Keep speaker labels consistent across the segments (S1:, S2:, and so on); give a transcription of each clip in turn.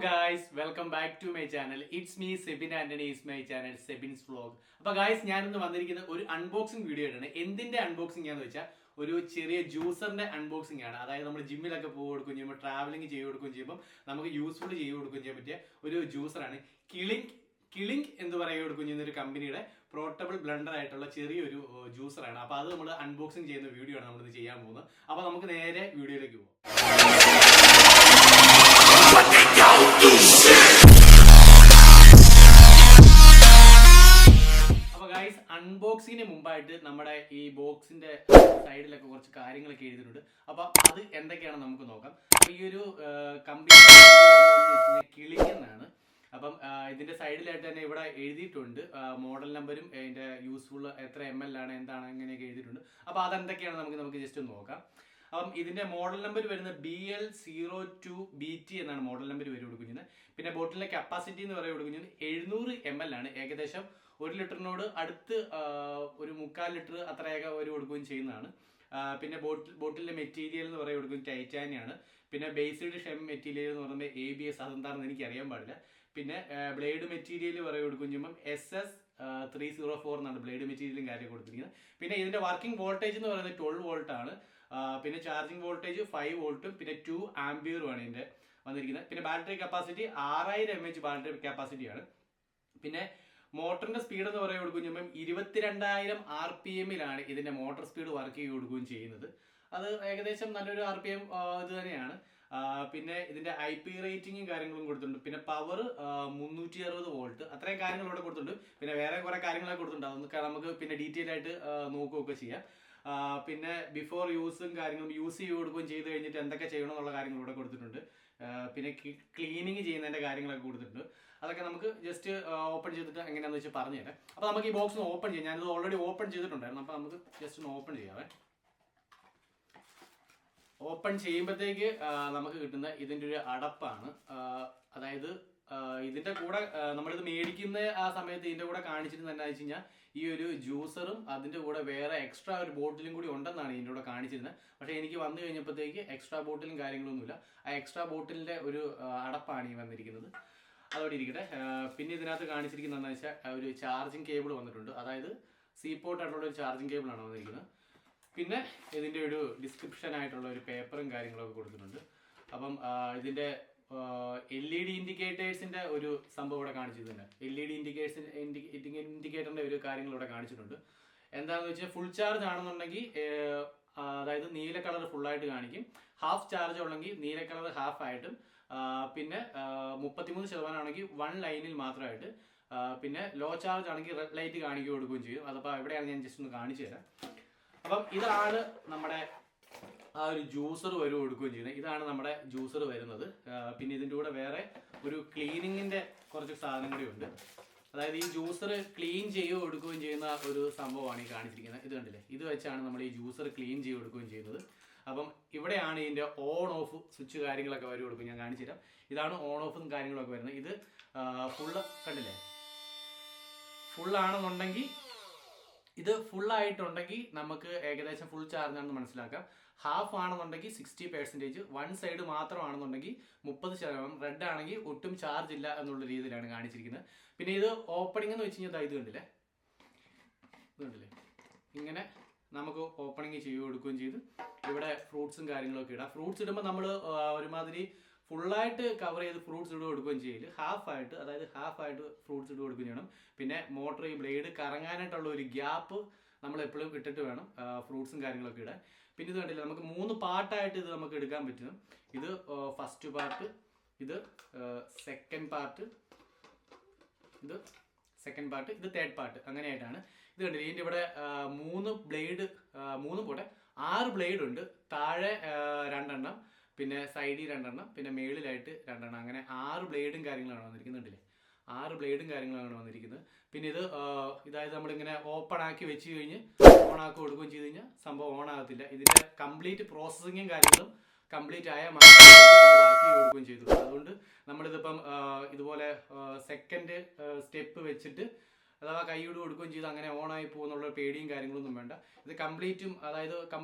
S1: Guys welcome back to my channel. It's me Sebin Antony. Is my channel Sebin's vlog. അപ്പോൾ guys ഞാനിന്ന് വന്നിരിക്കുന്ന ഒരു unboxing video ആണ്. എന്തിന്റെ അൺബോക്സിംഗ് ആണെന്ന് വെച്ചാൽ ഒരു ചെറിയ ജ്യൂസറിന്റെ അൺബോക്സിംഗ് ആണ്. അതായത് നമ്മൾ ജിമ്മിലൊക്കെ പോയി കൊടുക്കുകയും ചെയ്യുമ്പോൾ ട്രാവലിംഗ് ചെയ്ത് കൊടുക്കുകയും ചെയ്യുമ്പോൾ നമുക്ക് യൂസ്ഫുൾ ചെയ്ത് കൊടുക്കുകയും ചെയ്യാൻ പറ്റിയ ഒരു ജ്യൂസറാണ്. കിളിങ്ക് എന്ന് പറയുക കൊടുക്കുകയും ചെയ്യുന്ന ഒരു കമ്പനിയുടെ പോർട്ടബിൾ ബ്ലെൻഡർ ആയിട്ടുള്ള ചെറിയൊരു ജ്യൂസറാണ്. അപ്പോൾ അത് നമ്മൾ അൺബോക്സിംഗ് ചെയ്യുന്ന വീഡിയോ ആണ് നമ്മളിത് ചെയ്യാൻ പോകുന്നത്. അപ്പോൾ നമുക്ക് നേരെ വീഡിയോയിലേക്ക് പോകാം. അപ്പൊ ഗൈസ്, അൺബോക്സിങ്ങിന് മുമ്പായിട്ട് നമ്മുടെ ഈ ബോക്സിന്റെ സൈഡിലൊക്കെ കുറച്ച് കാര്യങ്ങളൊക്കെ എഴുതിയിട്ടുണ്ട്. അപ്പൊ അത് എന്തൊക്കെയാണെന്ന് നമുക്ക് നോക്കാം. അപ്പൊ ഈ ഒരു കമ്പനി കിളിങ്ക് എന്നാണ്. അപ്പം ഇതിന്റെ സൈഡിലായിട്ട് തന്നെ ഇവിടെ എഴുതിയിട്ടുണ്ട് മോഡൽ നമ്പരും അതിന്റെ യൂസ്ഫുൾ എത്ര ML ആണ് എന്താണ് അങ്ങനെയൊക്കെ എഴുതിയിട്ടുണ്ട്. അപ്പൊ അതെന്തൊക്കെയാണ് നമുക്ക് ജസ്റ്റ് ഒന്ന് നോക്കാം. അപ്പം ഇതിന്റെ മോഡൽ നമ്പർ വരുന്നത് BL02BT എന്നാണ് മോഡൽ നമ്പർ വരെ കൊടുക്കുന്നത്. പിന്നെ ബോട്ടിലിന്റെ കപ്പാസിറ്റി എന്ന് പറയുക കൊടുക്കുന്നത് 700 ml ആണ്. ഏകദേശം 1 ലിറ്ററിനോട് അടുത്ത് ഒരു 3/4 ലിറ്റർ അത്രയൊക്കെ ഒരു കൊടുക്കുകയും ചെയ്യുന്നതാണ്. പിന്നെ ബോട്ടിലിന്റെ മെറ്റീരിയൽ എന്ന് പറയുക കൊടുക്കുന്നത് ടൈറ്റാനിയാണ്. പിന്നെ ബേസ്ഡ് ഷെം മെറ്റീരിയൽ എന്ന് പറയുന്നത് ABS, അതെന്താണെന്ന് എനിക്ക് അറിയാൻ പാടില്ല. പിന്നെ ബ്ലേഡ് മെറ്റീരിയൽ പറയുക കൊടുക്കുകയും ചെയ്യുമ്പോൾ SS304 എന്നാണ് ബ്ലേഡ് മെറ്റീരിയലും കാര്യം കൊടുത്തിരിക്കുന്നത്. പിന്നെ ഇതിന്റെ വർക്കിംഗ് വോൾട്ടേജ് എന്ന് പറയുന്നത് 12 വോൾട്ട് ആണ്. പിന്നെ ചാർജിങ് വോൾട്ടേജ് 5 വോൾട്ടും പിന്നെ 2 ആംപിയറുമാണ് ഇതിന്റെ വന്നിരിക്കുന്നത്. പിന്നെ ബാറ്ററി കപ്പാസിറ്റി 6000 mAh ബാറ്ററി കപ്പാസിറ്റിയാണ്. പിന്നെ മോട്ടറിന്റെ സ്പീഡ് എന്ന് പറയുക കൊടുക്കുകയും 22,000 RPM-ലാണ് ഇതിന്റെ മോട്ടോർ സ്പീഡ് വർക്ക് ചെയ്ത് കൊടുക്കുകയും ചെയ്യുന്നത്. അത് ഏകദേശം നല്ലൊരു RPM ഇത് തന്നെയാണ്. പിന്നെ ഇതിന്റെ IP റേറ്റിംഗും കാര്യങ്ങളും കൊടുത്തിട്ടുണ്ട്. പിന്നെ പവർ 360 വോൾട്ട്, അത്രയും കാര്യങ്ങൾ ഇവിടെ കൊടുത്തിട്ടുണ്ട്. പിന്നെ വേറെ കുറെ കാര്യങ്ങളൊക്കെ കൊടുത്തിട്ടുണ്ട്. അതൊക്കെ നമുക്ക് പിന്നെ ഡീറ്റെയിൽ ആയിട്ട് നോക്കുകയൊക്കെ ചെയ്യാം. പിന്നെ ബിഫോർ യൂസും കാര്യങ്ങളും യൂസ് ചെയ്ത് കൊടുക്കുകയും ചെയ്ത് കഴിഞ്ഞിട്ട് എന്തൊക്കെ ചെയ്യണം എന്നുള്ള കാര്യങ്ങൾ ഇവിടെ കൊടുത്തിട്ടുണ്ട്. പിന്നെ ക്ലീനിങ് ചെയ്യുന്നതിന്റെ കാര്യങ്ങളൊക്കെ കൊടുത്തിട്ടുണ്ട്. അതൊക്കെ നമുക്ക് ജസ്റ്റ് ഓപ്പൺ ചെയ്തിട്ട് എങ്ങനെയാണെന്ന് വെച്ചാൽ പറഞ്ഞു തരാം. അപ്പോൾ നമുക്ക് ഈ ബോക്സ് ഒന്ന് ഓപ്പൺ ചെയ്യാം. ഞാനിത് ഓൾറെഡി ഓപ്പൺ ചെയ്തിട്ടുണ്ടായിരുന്നു. അപ്പോൾ നമുക്ക് ജസ്റ്റ് ഒന്ന് ഓപ്പൺ ചെയ്യാവേ. ഓപ്പൺ ചെയ്യുമ്പോഴത്തേക്ക് നമുക്ക് കിട്ടുന്ന ഇതിൻ്റെ ഒരു അടപ്പാണ്. അതായത് ഇതിന്റെ കൂടെ നമ്മളിത് മേടിക്കുന്ന ആ സമയത്ത് ഇതിന്റെ കൂടെ കാണിച്ചിരുന്നത് എന്താണെന്ന് വെച്ച് കഴിഞ്ഞാൽ ഈ ഒരു ജ്യൂസറും അതിന്റെ കൂടെ വേറെ എക്സ്ട്രാ ഒരു ബോട്ടിലും കൂടി ഉണ്ടെന്നാണ് ഇതിന്റെ കൂടെ കാണിച്ചിരുന്നത്. പക്ഷേ എനിക്ക് വന്നു കഴിഞ്ഞപ്പോഴത്തേക്ക് എക്സ്ട്രാ ബോട്ടിലും കാര്യങ്ങളൊന്നുമില്ല. ആ എക്സ്ട്രാ ബോട്ടിലിന്റെ ഒരു അടപ്പാണ് ഈ വന്നിരിക്കുന്നത്. അതോടെ ഇരിക്കട്ടെ. പിന്നെ ഇതിനകത്ത് കാണിച്ചിരിക്കുന്നത് എന്താണെന്ന് വെച്ചാൽ ഒരു ചാർജിങ് കേബിൾ വന്നിട്ടുണ്ട്. അതായത് പോർട്ട് ആയിട്ടുള്ള ഒരു ചാർജിങ് കേബിളാണ് വന്നിരിക്കുന്നത്. പിന്നെ ഇതിന്റെ ഒരു ഡിസ്ക്രിപ്ഷൻ ആയിട്ടുള്ള ഒരു പേപ്പറും കാര്യങ്ങളൊക്കെ കൊടുത്തിട്ടുണ്ട്. അപ്പം ഇതിന്റെ LED ഇൻഡിക്കേറ്റേഴ്സിന്റെ ഒരു സംഭവം ഇവിടെ കാണിച്ചിട്ടുണ്ട്. LED ഇൻഡിക്കേറ്ററിന്റെ ഒരു കാര്യങ്ങൾ ഇവിടെ കാണിച്ചിട്ടുണ്ട്. എന്താണെന്ന് വെച്ചാൽ ഫുൾ ചാർജ് ആണെന്നുണ്ടെങ്കിൽ അതായത് നീല കളർ ഫുള്ളായിട്ട് കാണിക്കും. ഹാഫ് ചാർജ് ഉള്ളെങ്കിൽ നീല കളർ ഹാഫ് ആയിട്ടും, പിന്നെ 33% ആണെങ്കിൽ 1 ലൈനിൽ മാത്രമായിട്ട്, പിന്നെ ലോ ചാർജ് ആണെങ്കിൽ റെഡ് ലൈറ്റ് കാണിക്കുക കൊടുക്കുകയും ചെയ്യും. അതപ്പോൾ എവിടെയാണ് ഞാൻ ജസ്റ്റ് ഒന്ന് കാണിച്ചു തരാം. അപ്പം ഇതാണ് നമ്മുടെ ആ ഒരു ജ്യൂസർ കൊടുക്കുകയും ചെയ്യുന്നത്. ഇതാണ് നമ്മുടെ ജ്യൂസർ വരുന്നത്. പിന്നെ ഇതിൻ്റെ കൂടെ വേറെ ഒരു ക്ലീനിങ്ങിന്റെ കുറച്ച് സാധനം കൂടി ഉണ്ട്. അതായത് ഈ ജ്യൂസർ ക്ലീൻ ചെയ്യുകയും കൊടുക്കുകയും ചെയ്യുന്ന ഒരു സംഭവമാണ് ഈ കാണിച്ചിരിക്കുന്നത്. ഇത് കണ്ടില്ലേ, ഇത് വെച്ചാണ് നമ്മൾ ഈ ജ്യൂസർ ക്ലീൻ ചെയ്ത് കൊടുക്കുകയും ചെയ്യുന്നത്. അപ്പം ഇവിടെയാണ് ഇതിന്റെ ഓൺ ഓഫ് സ്വിച്ച് കാര്യങ്ങളൊക്കെ വരും കൊടുക്കും. ഞാൻ കാണിച്ചു തരാം. ഇതാണ് ഓൺ ഓഫും കാര്യങ്ങളൊക്കെ വരുന്നത്. ഇത് ഫുള്ള് കണ്ടില്ലേ, ഫുള്ളാണെന്നുണ്ടെങ്കിൽ ഇത് ഫുള്ളായിട്ടുണ്ടെങ്കിൽ നമുക്ക് ഏകദേശം ഫുൾ ചാർജ് ആണെന്ന് മനസ്സിലാക്കാം. ഹാഫ് ആണെന്നുണ്ടെങ്കിൽ 60%, 1 സൈഡ് മാത്രമാണെന്നുണ്ടെങ്കിൽ 30%, റെഡ് ആണെങ്കിൽ ഒട്ടും ചാർജ് ഇല്ല എന്നുള്ള രീതിയിലാണ് കാണിച്ചിരിക്കുന്നത്. പിന്നെ ഇത് ഓപ്പണിംഗ് എന്ന് വെച്ച് കഴിഞ്ഞാൽ ഇത് കണ്ടില്ലേ, ഇങ്ങനെ നമുക്ക് ഓപ്പണിംഗ് ചെയ്ത് കൊടുക്കുകയും ചെയ്ത് ഇവിടെ ഫ്രൂട്ട്സും കാര്യങ്ങളൊക്കെ ഇടാം. ഫ്രൂട്ട്സ് ഇടുമ്പോൾ നമ്മൾ ഒരുമാതിരി ഫുള്ളായിട്ട് കവർ ചെയ്ത് ഫ്രൂട്ട്സ് ഇട്ട് കൊടുക്കുകയും ചെയ്യില്ല, ഹാഫായിട്ട് ഫ്രൂട്ട്സ് ഇട്ട് കൊടുക്കുകയും ചെയ്യണം. പിന്നെ മോട്ടർ ഈ ബ്ലേഡ് കറങ്ങാനായിട്ടുള്ള ഒരു ഗ്യാപ്പ് നമ്മൾ എപ്പോഴും ഇട്ടിട്ട് വേണം ഫ്രൂട്ട്സും കാര്യങ്ങളൊക്കെ ഇടാൻ. പിന്നെ ഇത് കണ്ടില്ല, നമുക്ക് 3 പാർട്ടായിട്ട് ഇത് നമുക്ക് എടുക്കാൻ പറ്റും. ഇത് ഫസ്റ്റ് പാർട്ട്, ഇത് സെക്കൻഡ് പാർട്ട്, ഇത് തേർഡ് പാർട്ട്, അങ്ങനെയായിട്ടാണ് ഇത് കണ്ടില്ല. ഇതിൻ്റെ ഇവിടെ 3 ബ്ലേഡ്, 6 ബ്ലേഡ് ഉണ്ട്. താഴെ 2 എണ്ണം, പിന്നെ സൈഡിൽ 2 എണ്ണം, പിന്നെ മേളിലായിട്ട് 2 എണ്ണം, അങ്ങനെ 6 ബ്ലേഡും കാര്യങ്ങളാണ് വന്നിരിക്കുന്നുണ്ടല്ലേ. 6 ബ്ലേഡും കാര്യങ്ങളാണ് വന്നിരിക്കുന്നത്. പിന്നെ ഇതായത് നമ്മളിങ്ങനെ ഓപ്പൺ ആക്കി വെച്ച് കഴിഞ്ഞ് ഓൺ ആക്കി കൊടുക്കുകയും ചെയ്ത് കഴിഞ്ഞാൽ സംഭവം ഓൺ ആകത്തില്ല. ഇതിന്റെ കംപ്ലീറ്റ് പ്രോസസ്സിങ്ങും കാര്യങ്ങളും കംപ്ലീറ്റ് ആയാൽ മാത്രമേ വർക്ക് ചെയ്ത് കൊടുക്കുകയും ചെയ്തുള്ളൂ. അതുകൊണ്ട് നമ്മളിതിപ്പം ഇതുപോലെ സെക്കൻഡ് സ്റ്റെപ്പ് വെച്ചിട്ട് അഥവാ കൈയോട് കൊടുക്കുകയും ചെയ്ത് അങ്ങനെ ഓൺ ആയി പോകുന്നുള്ള പേടിയും കാര്യങ്ങളൊന്നും വേണ്ട. ഇത് കംപ്ലീറ്റും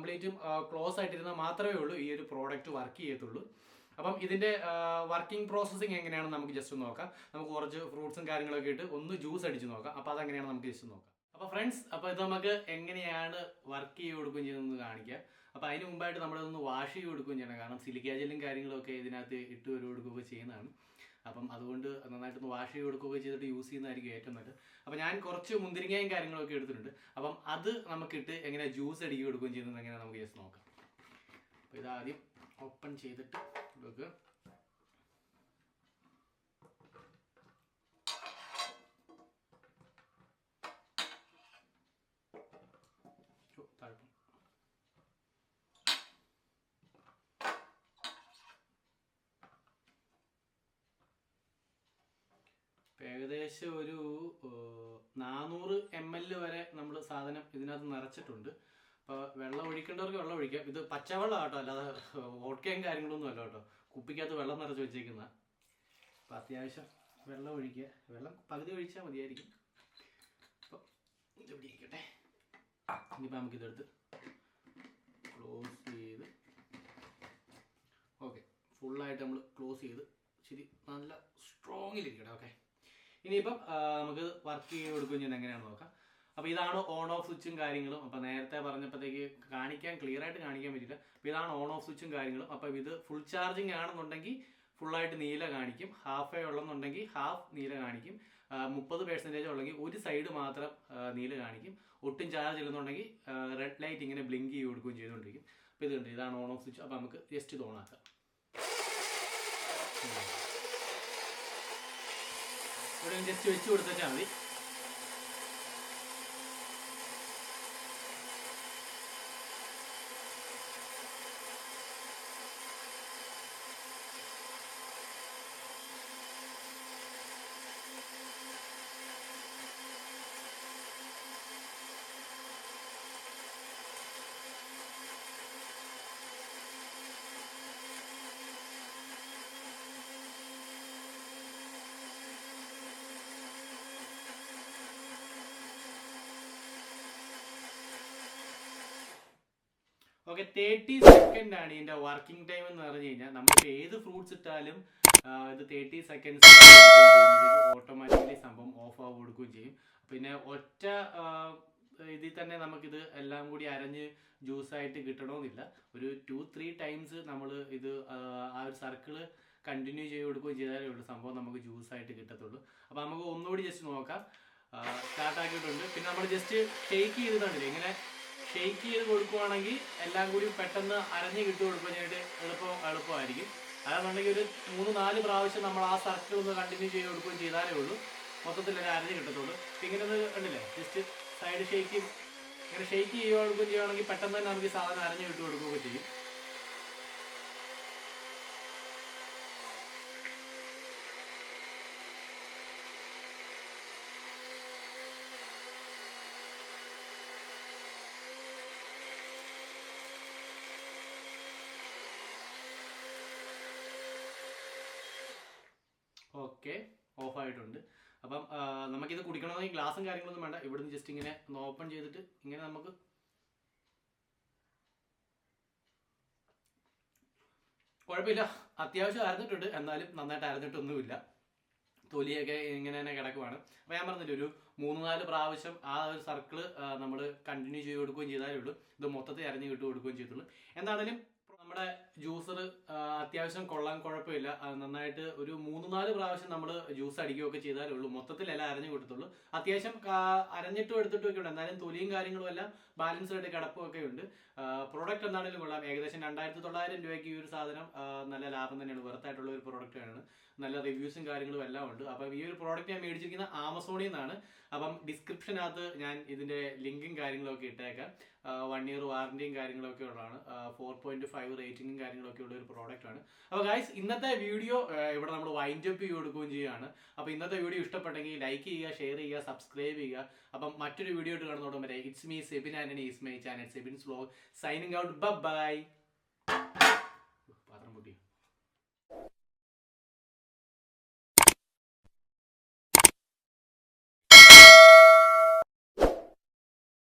S1: ക്ലോസ് ആയിട്ടിരുന്നാൽ മാത്രമേ ഉള്ളൂ ഈ ഒരു പ്രോഡക്റ്റ് വർക്ക് ചെയ്യത്തുള്ളൂ. അപ്പം ഇതിൻ്റെ വർക്കിംഗ് പ്രോസസ്സിങ് എങ്ങനെയാണെന്ന് നമുക്ക് ജസ്റ്റ് നോക്കാം. നമുക്ക് കുറച്ച് ഫ്രൂട്ട്സും കാര്യങ്ങളൊക്കെ ഇട്ട് ഒന്ന് ജ്യൂസ് അടിച്ച് നോക്കാം. അപ്പോൾ അതെങ്ങനെയാണ് നമുക്ക് ജസ്റ്റ് നോക്കാം. അപ്പോൾ ഫ്രണ്ട്സ്, അപ്പോൾ ഇത് നമുക്ക് എങ്ങനെയാണ് വർക്ക് ചെയ്ത് കൊടുക്കുകയും ചെയ്യുന്നതെന്ന് കാണിക്കാം. അപ്പോൾ അതിന് മുമ്പായിട്ട് നമ്മളിതൊന്ന് വാഷ് ചെയ്ത് കൊടുക്കുകയും ചെയ്യണം. കാരണം സിലിക്ക ജെല്ലും കാര്യങ്ങളൊക്കെ ഇതിനകത്ത് ഇട്ട് കൊടുക്കുകയൊക്കെ ചെയ്യുന്നതാണ്. അപ്പം അതുകൊണ്ട് നന്നായിട്ടൊന്ന് വാഷ് ചെയ്ത് കൊടുക്കുകയൊക്കെ ചെയ്തിട്ട് യൂസ് ചെയ്യുന്നതായിരിക്കും ഏറ്റവും നല്ലത്. അപ്പോൾ ഞാൻ കുറച്ച് മുന്തിരിങ്ങയും കാര്യങ്ങളൊക്കെ എടുത്തിട്ടുണ്ട്. അപ്പം അത് നമുക്കിട്ട് എങ്ങനെ ജ്യൂസ് അടിക്കി കൊടുക്കുകയും ചെയ്യുന്നത് എങ്ങനെ നമുക്ക് ജസ്റ്റ് നോക്കാം. അപ്പോൾ ഇതാദ്യം ഓപ്പൺ ചെയ്തിട്ട് കൊടുക്കുക. ഏകദേശം ഒരു 400 ml വരെ നമ്മൾ സാധനം ഇതിനകത്ത് നിറച്ചിട്ടുണ്ട്. അപ്പോൾ വെള്ളം ഒഴിക്കേണ്ടവർക്ക് വെള്ളം ഒഴിക്കാം. ഇത് പച്ചവെള്ളം കേട്ടോ, അല്ലാതെ വോഡ്കയും കാര്യങ്ങളൊന്നും അല്ല കേട്ടോ. കുപ്പിക്കകത്ത് വെള്ളം നിറച്ച് വെച്ചേക്കുന്ന. അപ്പോൾ അത്യാവശ്യം വെള്ളം ഒഴിക്കുക. വെള്ളം പകുതി ഒഴിച്ചാൽ മതിയായിരിക്കും. അപ്പോൾ ഇതിവിടെ ഇരിക്കട്ടെ. ഇനിയിപ്പോൾ നമുക്കിതെടുത്ത് ക്ലോസ് ചെയ്ത്, ഓക്കെ, ഫുള്ളായിട്ട് നമ്മൾ ക്ലോസ് ചെയ്ത് ശരി നല്ല സ്ട്രോങ്ങിലിരിക്കട്ടെ. ഓക്കെ, ഇനിയിപ്പം നമുക്ക് വർക്ക് ചെയ്ത് കൊടുക്കുകയും ചെയ്യുന്നത് എങ്ങനെയാണെന്ന് നോക്കാം. അപ്പോൾ ഇതാണ് ഓൺ ഓഫ് സ്വിച്ചും കാര്യങ്ങളും. അപ്പോൾ നേരത്തെ പറഞ്ഞപ്പോഴത്തേക്ക് ക്ലിയർ ആയിട്ട് കാണിക്കാൻ പറ്റില്ല. അപ്പോൾ ഇതാണ് ഓൺ ഓഫ് സ്വിച്ചും കാര്യങ്ങളും. അപ്പോൾ ഇത് ഫുൾ ചാർജിങ് ആണെന്നുണ്ടെങ്കിൽ ഫുള്ളായിട്ട് നീല കാണിക്കും. ഹാഫേ ഉള്ളെന്നുണ്ടെങ്കിൽ ഹാഫ് നീല കാണിക്കും. 30% ഉള്ളെങ്കിൽ ഒരു സൈഡ് മാത്രം നീല കാണിക്കും. ഒട്ടും ചാർജ് ഇല്ലെന്നുണ്ടെങ്കിൽ റെഡ് ലൈറ്റ് ഇങ്ങനെ ബ്ലിങ്ക് ചെയ്ത് കൊടുക്കുകയും ചെയ്തുകൊണ്ടിരിക്കും. അപ്പോൾ ഇതുണ്ട്, ഇതാണ് ഓൺ ഓഫ് സ്വിച്ച്. അപ്പോൾ നമുക്ക് ജസ്റ്റ് ഇത് ഓൺ ആക്കാം. ഇവിടെ ജസ്റ്റ് വെച്ച് കൊടുത്താൽ മതി. ഓക്കെ, 30 സെക്കൻഡ് ആണ് ഇതിൻ്റെ വർക്കിംഗ് ടൈം എന്ന് പറഞ്ഞു കഴിഞ്ഞാൽ. നമുക്ക് ഏത് ഫ്രൂട്ട്സ് ഇട്ടാലും ഇത് 30 സെക്കൻഡ്സ് ഓട്ടോമാറ്റിക്കലി സംഭവം ഓഫ് ആവുക കൊടുക്കുകയും ചെയ്യും. പിന്നെ ഒറ്റ ഇതിൽ തന്നെ നമുക്കിത് എല്ലാം കൂടി അരഞ്ഞ് ജ്യൂസായിട്ട് കിട്ടണമെന്നില്ല. ഒരു 2-3 ടൈംസ് നമ്മൾ ഇത് ആ ഒരു സർക്കിള് കണ്ടിന്യൂ ചെയ്ത് കൊടുക്കുകയും ചെയ്താലേ ഉള്ളൂ സംഭവം നമുക്ക് ജ്യൂസായിട്ട് കിട്ടത്തുള്ളൂ. അപ്പോൾ നമുക്ക് ഒന്നുകൂടി ജസ്റ്റ് നോക്കാം. സ്റ്റാർട്ടാക്കിയിട്ടുണ്ട്. പിന്നെ നമ്മൾ ജസ്റ്റ് ഷെയ്ക്ക് ചെയ്തിട്ടുണ്ടല്ലേ, ഇങ്ങനെ ഷെയ്ക്ക് ചെയ്ത് കൊടുക്കുകയാണെങ്കിൽ എല്ലാം കൂടി പെട്ടെന്ന് അരഞ്ഞ് കിട്ടി കൊടുക്കാനായിട്ട് എളുപ്പമായിരിക്കും. അതാണെന്നുണ്ടെങ്കിൽ ഒരു 3-4 പ്രാവശ്യം നമ്മൾ ആ സർക്കിൾ ഒന്ന് കണ്ടിന്യൂ ചെയ്ത് കൊടുക്കുകയും ചെയ്താലേ ഉള്ളൂ മൊത്തത്തിൽ അരഞ്ഞ് കിട്ടത്തുള്ളൂ. ഇങ്ങനെ ഒന്ന് കണ്ടില്ലേ, ജസ്റ്റ് സൈഡ് ഷെയ്ക്ക് ഇങ്ങനെ ഷെയ്ക്ക് ചെയ്യുകയാണെങ്കിൽ പെട്ടെന്ന് തന്നെ നമുക്ക് സാധനം അരഞ്ഞ് കിട്ടി കൊടുക്കുകയൊക്കെ ചെയ്യും. ഓക്കെ, ഓഫായിട്ടുണ്ട്. അപ്പം നമുക്കിത് കുടിക്കണമെങ്കിൽ ഗ്ലാസും കാര്യങ്ങളൊന്നും വേണ്ട. ഇവിടുന്ന് ജസ്റ്റ് ഇങ്ങനെ ഒന്ന് ഓപ്പൺ ചെയ്തിട്ട് ഇങ്ങനെ നമുക്ക് കുഴപ്പമില്ല, അത്യാവശ്യം അരഞ്ഞിട്ടുണ്ട്. എന്നാലും നന്നായിട്ട് അരഞ്ഞിട്ടൊന്നുമില്ല. തൊലിയൊക്കെ ഇങ്ങനെ തന്നെ കിടക്കുവാണ്. അപ്പോൾ ഞാൻ പറഞ്ഞില്ല, ഒരു 3-4 പ്രാവശ്യം ആ ഒരു സർക്കിള് നമ്മൾ കണ്ടിന്യൂ ചെയ്ത് കൊടുക്കുകയും ചെയ്താലേ ഉള്ളൂ ഇത് മൊത്തത്തിൽ അരഞ്ഞ് കിട്ടു കൊടുക്കുകയും ചെയ്തുള്ളൂ. എന്താണെങ്കിലും നമ്മുടെ ജ്യൂസർ അത്യാവശ്യം കൊള്ളാൻ കുഴപ്പമില്ല. നന്നായിട്ട് ഒരു 3-4 പ്രാവശ്യം നമ്മൾ ജ്യൂസ് അടിക്കുകയൊക്കെ ചെയ്താലേ ഉള്ളൂ മൊത്തത്തിൽ എല്ലാം അരഞ്ഞു കൊടുത്തുള്ളൂ. അത്യാവശ്യം അരഞ്ഞിട്ടും എടുത്തിട്ടും ഒക്കെ ഉണ്ട്. എന്നാലും തൊലിയും കാര്യങ്ങളും എല്ലാം ബാലൻസ് ആയിട്ട് കിടപ്പൊക്കെ ഉണ്ട്. പ്രോഡക്റ്റ് എന്താണെങ്കിലും കൊള്ളാം. ഏകദേശം 2900 രൂപയ്ക്ക് ഈ ഒരു സാധനം നല്ല ലാഭം തന്നെയാണ്. വെറുത്തായിട്ടുള്ള ഒരു പ്രോഡക്റ്റ് ആണ്. നല്ല റിവ്യൂസും കാര്യങ്ങളും എല്ലാം ഉണ്ട്. അപ്പം ഈ ഒരു പ്രോഡക്റ്റ് ഞാൻ മേടിച്ചിരിക്കുന്ന ആമസോണിൽ നിന്നാണ്. അപ്പം ഡിസ്ക്രിപ്ഷനകത്ത് ഞാൻ ഇതിൻ്റെ ലിങ്കും കാര്യങ്ങളൊക്കെ ഇട്ടേക്കാം. 1 year വാറന്റിയും കാര്യങ്ങളൊക്കെ ഉള്ളതാണ്. 4.5 റേറ്റിംഗും കാര്യങ്ങളൊക്കെ ഉള്ള ഒരു പ്രോഡക്റ്റ് ആണ്. അപ്പോൾ ഗൈസ്, ഇന്നത്തെ വീഡിയോ ഇവിടെ നമ്മൾ വൈൻഡ് അപ്പ് ചെയ്ത് കൊടുക്കുകയും ചെയ്യുകയാണ്. അപ്പോൾ ഇന്നത്തെ വീഡിയോ ഇഷ്ടപ്പെട്ടെങ്കിൽ ലൈക്ക് ചെയ്യുക, ഷെയർ ചെയ്യുക, സബ്സ്ക്രൈബ് ചെയ്യുക. അപ്പം മറ്റൊരു വീഡിയോ ആയിട്ട് കാണുന്നതോടെ വരെ it's me Sebin Antony, is my channel Sebin's vlog, signing out. Bye. പാത്രം പൊട്ടി.